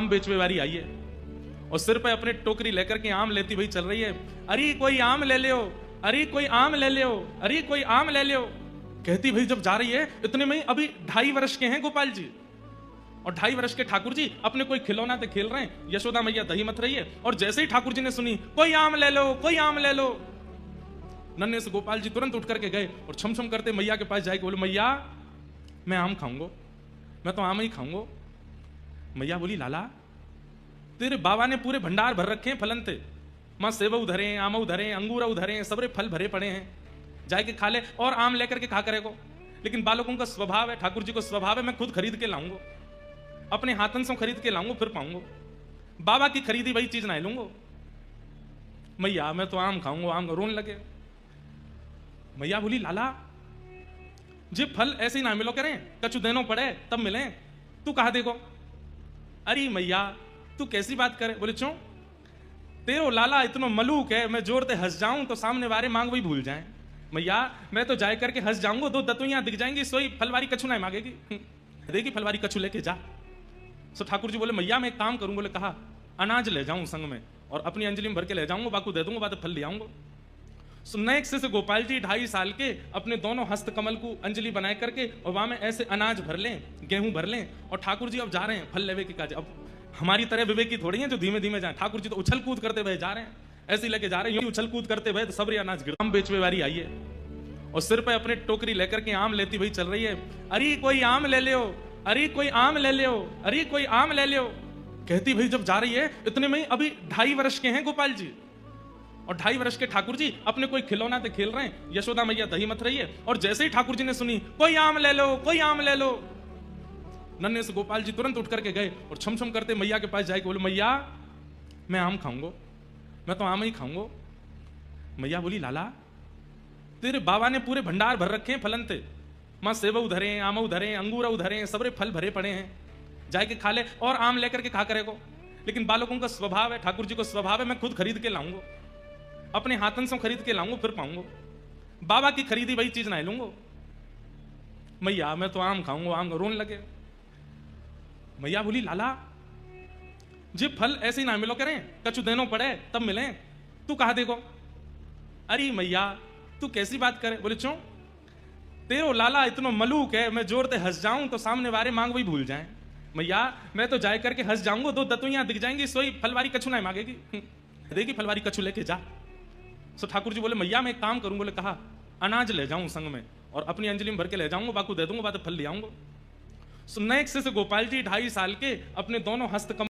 आम बेचवे वाली आई है और सिर पे अपने टोकरी लेकर के आम लेती हुई चल रही है। अरे कोई आम ले लो, अरे कोई आम ले लो, अरे कोई आम ले लो। कहती भाई जब जा रही है इतने में अभी 2.5 वर्ष के हैं गोपाल जी और 2.5 वर्ष के ठाकुर जी अपने कोई खिलौना से खेल रहे हैं। यशोदा मैया दही मथ रही है और जैसे ही ठाकुर जी ने सुनी कोई आम ले लो, कोई आम ले लो, नन्हे से गोपाल जी तुरंत उठ करके गए और छम छम करते मैया के पास जाके बोले मैया मैं आम खाऊंगा, मैं तो आम ही खाऊंगा। मैया बोली लाला तेरे बाबा ने पूरे भंडार भर रखे हैं फलन थे, मां सेब उधरे हैं, आम उधरे हैं, अंगूर उधरे हैं, सबरे फल भरे पड़े हैं, जाके खा ले और आम लेकर के खा करेगो। लेकिन बालकों का स्वभाव है, ठाकुर जी को स्वभाव है मैं खुद खरीद के लाऊंगा, अपने हाथन से खरीद के लाऊंगा फिर पाऊंगा, बाबा की खरीदी वही चीज ना लूंगा। मैया मैं तो आम खाऊंगा, आम रोने लगे। मैया बोली लाला जे फल ऐसे ही ना मिलो करें, कछु देनो पड़े तब मिले, तू कहा देखो। अरे मैया तू कैसी बात करे? बोले क्यों? तेरो लाला इतना मलूक है, मैं जोर से हंस जाऊं तो सामने वाले मांग वही भूल जाए। मैया मैं तो जाए करके हंस जाऊंगा, 2 दतुइयां दिख जाएंगी, सोई फलवारी कछु ना मांगेगी, देगी फलवारी कछु लेके जा। सो ठाकुर जी बोले मैया मैं एक काम करूं। बोले कहा अनाज ले जाऊं संग में और अपनी अंजलि में भर के ले जाऊंगा, बाकू दे दूंगा, बाद फल ले आऊंगा। सो नेक्स्ट से गोपाल जी 2.5 साल के अपने दोनों हस्त कमल को अंजलि बनाए करके और वहां में ऐसे अनाज भर लें, गेहूं भर लें और ठाकुर जी अब जा रहे हैं फल लेवे के काज। अब हमारी तरह विवेकी थोड़ी है जो धीमे धीमे जाए, ठाकुर जी तो उछल कूद करते हुए जा रहे हैं, ऐसे लेके जा रहे हैं, उछल कूद करते हुए तो सबरे अनाज गिर। आम बेचवे वाली आई है और सिर पे अपने टोकरी लेकर के आम लेती हुई चल रही है। अरे कोई आम ले लो, अरे कोई आम ले लो, अरे कोई आम ले लो। कहती भाई जब जा रही है इतने में अभी 2.5 वर्ष के हैं गोपाल जी और 2.5 वर्ष के ठाकुर जी अपने कोई खिलौना से खेल रहे हैं। यशोदा मैया दही मथ रही है और जैसे ही ठाकुर जी ने सुनी कोई आम ले लो, कोई आम ले लो, नन्हे से गोपाल जी तुरंत उठ करके गए और छम छम करते मैया के पास जाके बोले मैया मैं आम खाऊंगा, मैं तो आम ही खाऊंगा। मैया बोली लाला तेरे बाबा ने पूरे भंडार भर रखे हैं फलन थे, मां सेब उधरे हैं, आम उधरे हैं, अंगूर उधरे हैं, सबरे फल भरे पड़े हैं, जाके खा ले और आम लेकर के खा करेगो। लेकिन बालकों का स्वभाव है, ठाकुर जी को स्वभाव है मैं खुद खरीद के लाऊंगा, अपने हाथन से खरीद के लाऊंगा फिर पाऊंगा, बाबा की खरीदी वही चीज ना लूंगा। मैया मैं तो आम खाऊंगा, आम रोने लगे। मैया बोली लाला जे फल ऐसे ही ना मिलो करें, कछु देनो पड़े तब मिले, तू कहा देखो। अरे मैया तू कैसी बात करे? बोले क्यों? तेरो लाला इतना मलूक है, मैं जोर से हंस जाऊं तो सामने वाले मांग वही भूल जाए। मैया मैं तो जाए करके हंस जाऊंगा, 2 दतुइयां दिख जाएंगी, सोई फलवारी कछु ना मांगेगी, देगी फलवारी कछु लेके जा। सो ठाकुर जी बोले मैया मैं एक काम करूं। बोले कहा अनाज ले जाऊं संग में और अपनी अंजलि में भर के ले जाऊंगा, बाकू दे दूंगा, बाद फल ले आऊंगा। सो नेक्स्ट से गोपाल जी 2.5 साल के अपने दोनों हस्त